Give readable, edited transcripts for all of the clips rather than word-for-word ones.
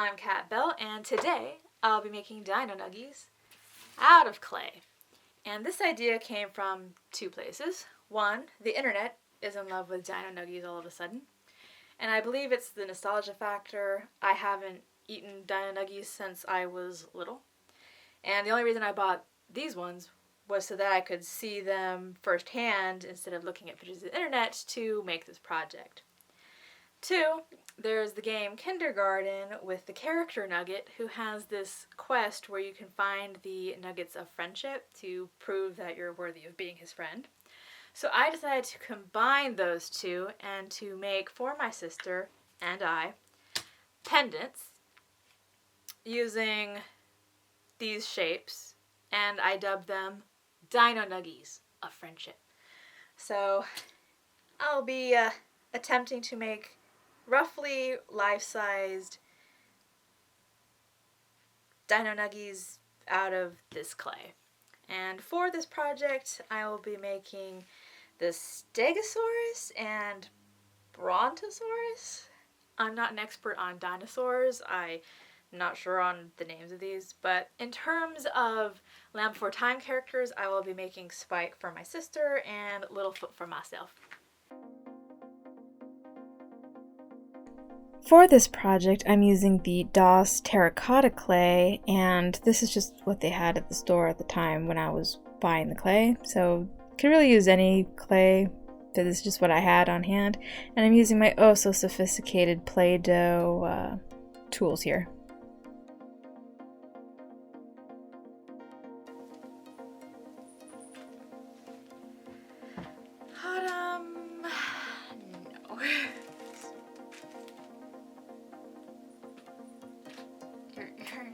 I'm Kat Bell, and today I'll be making Dino Nuggies out of clay. And this idea came from two places. One, the internet is in love with Dino Nuggies all of a sudden. And I believe it's the nostalgia factor. I haven't eaten Dino Nuggies since I was little. And the only reason I bought these ones was so that I could see them firsthand instead of looking at pictures of the internet to make this project. Two, there's the game Kindergarten with the character Nugget, who has this quest where you can find the nuggets of friendship to prove that you're worthy of being his friend. So I decided to combine those two and to make, for my sister and I, pendants using these shapes, and I dubbed them Dino Nuggies of friendship. So I'll be attempting to make roughly life-sized Dino Nuggies out of this clay. And for this project, I will be making the Stegosaurus and Brontosaurus. I'm not an expert on dinosaurs. I'm not sure on the names of these, but in terms of Land Before Time characters, I will be making Spike for my sister and Littlefoot for myself. For this project, I'm using the DOS terracotta clay, and this is just what they had at the store at the time when I was buying the clay. So you can really use any clay, but this is just what I had on hand. And I'm using my oh so sophisticated Play-Doh tools here.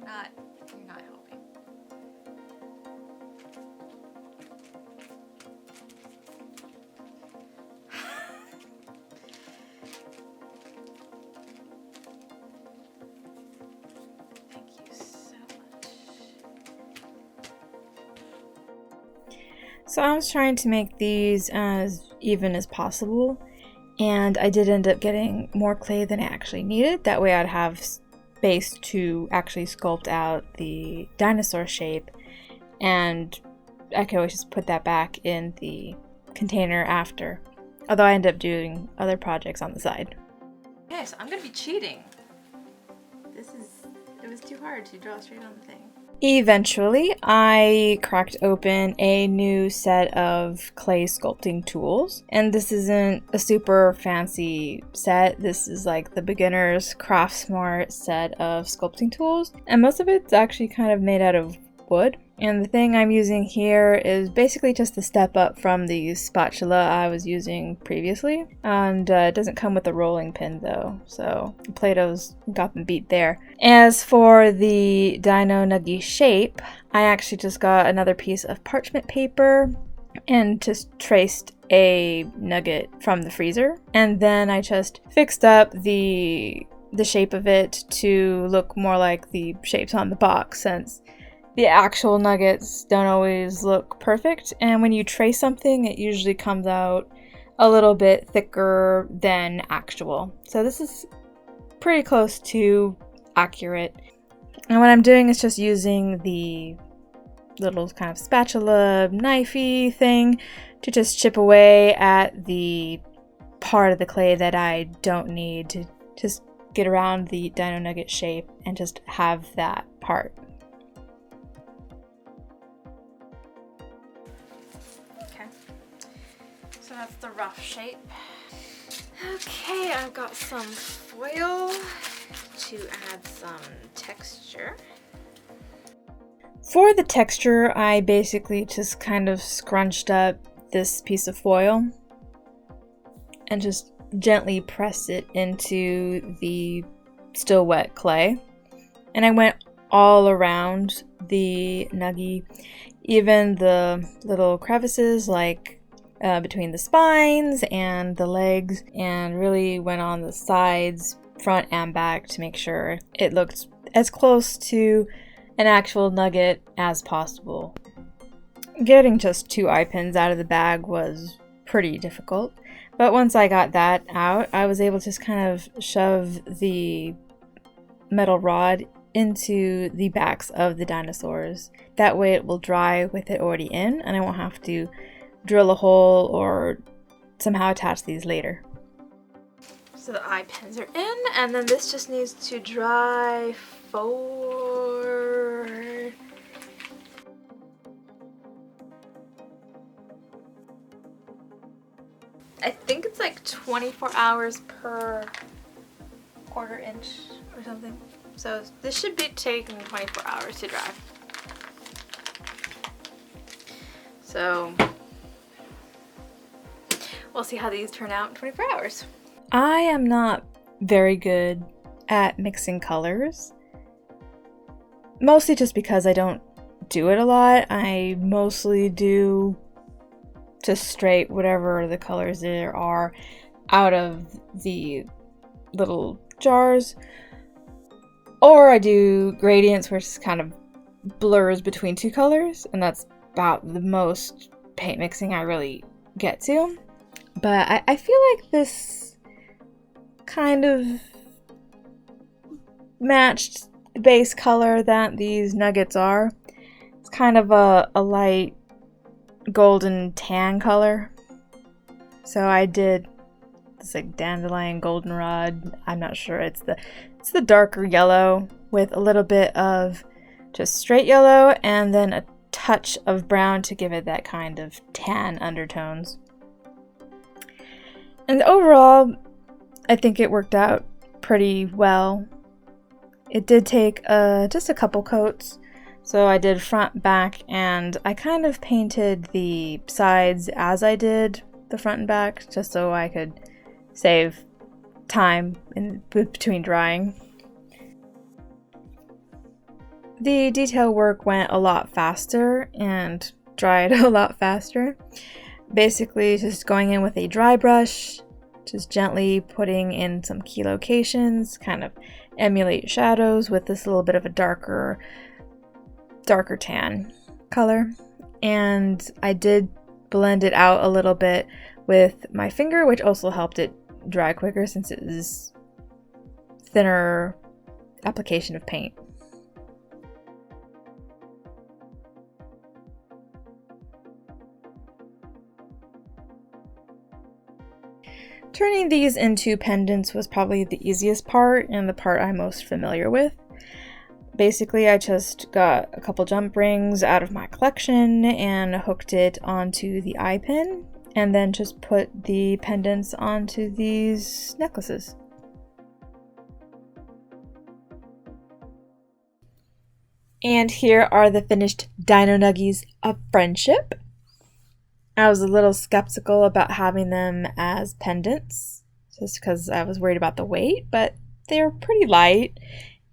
No. You're not helping. Thank you so much. So I was trying to make these as even as possible, and I did end up getting more clay than I actually needed. That way I'd have space to actually sculpt out the dinosaur shape, and I could always just put that back in the container after. Although I ended up doing other projects on the side. Okay, so I'm gonna be cheating. It was too hard to draw straight on the thing. Eventually, I cracked open a new set of clay sculpting tools, and this isn't a super fancy set. This is like the beginner's craft smart set of sculpting tools, and most of it's actually kind of made out of wood. And the thing I'm using here is basically just a step up from the spatula I was using previously, and it doesn't come with a rolling pin though, so Play-Doh's got them beat there. As for the Dino Nuggie shape, I actually just got another piece of parchment paper and just traced a nugget from the freezer, and then I just fixed up the shape of it to look more like the shapes on the box, since the actual nuggets don't always look perfect, and when you trace something, it usually comes out a little bit thicker than actual. So this is pretty close to accurate. And what I'm doing is just using the little kind of spatula knifey thing to just chip away at the part of the clay that I don't need, to just get around the Dino Nugget shape and just have that part. So that's the rough shape. Okay, I've got some foil to add some texture. For the texture, I basically just kind of scrunched up this piece of foil and just gently pressed it into the still wet clay. And I went all around the nuggie, even the little crevices like between the spines and the legs, and really went on the sides, front and back, to make sure it looked as close to an actual nugget as possible. Getting just 2 eye pins out of the bag was pretty difficult, but once I got that out, I was able to just kind of shove the metal rod into the backs of the dinosaurs. That way it will dry with it already in, and I won't have to drill a hole or somehow attach these later. So the eye pins are in, and then this just needs to dry for I think it's like 24 hours per quarter inch or something. So this should be taking 24 hours to dry. So we'll see how these turn out in 24 hours. I am not very good at mixing colors. Mostly just because I don't do it a lot. I mostly do just straight whatever the colors there are out of the little jars. Or I do gradients where it just kind of blurs between two colors, and that's about the most paint mixing I really get to. But I feel like this kind of matched the base color that these nuggets are. It's kind of a light golden tan color. So I did this like dandelion goldenrod. I'm not sure. It's the darker yellow with a little bit of just straight yellow and then a touch of brown to give it that kind of tan undertones. And overall, I think it worked out pretty well. It did take just a couple coats. So I did front, back, and I kind of painted the sides as I did the front and back, just so I could save time in between drying. The detail work went a lot faster and dried a lot faster. Basically just going in with a dry brush, just gently putting in some key locations, kind of emulate shadows with this little bit of a darker tan color. And I did blend it out a little bit with my finger, which also helped it dry quicker since it is thinner application of paint. Turning these into pendants was probably the easiest part and the part I'm most familiar with. Basically, I just got a couple jump rings out of my collection and hooked it onto the eye pin, and then just put the pendants onto these necklaces. And here are the finished Dino Nuggies of Friendship. I was a little skeptical about having them as pendants, just because I was worried about the weight, but they're pretty light.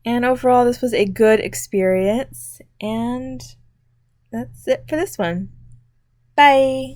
And overall, this was a good experience, and that's it for this one. Bye!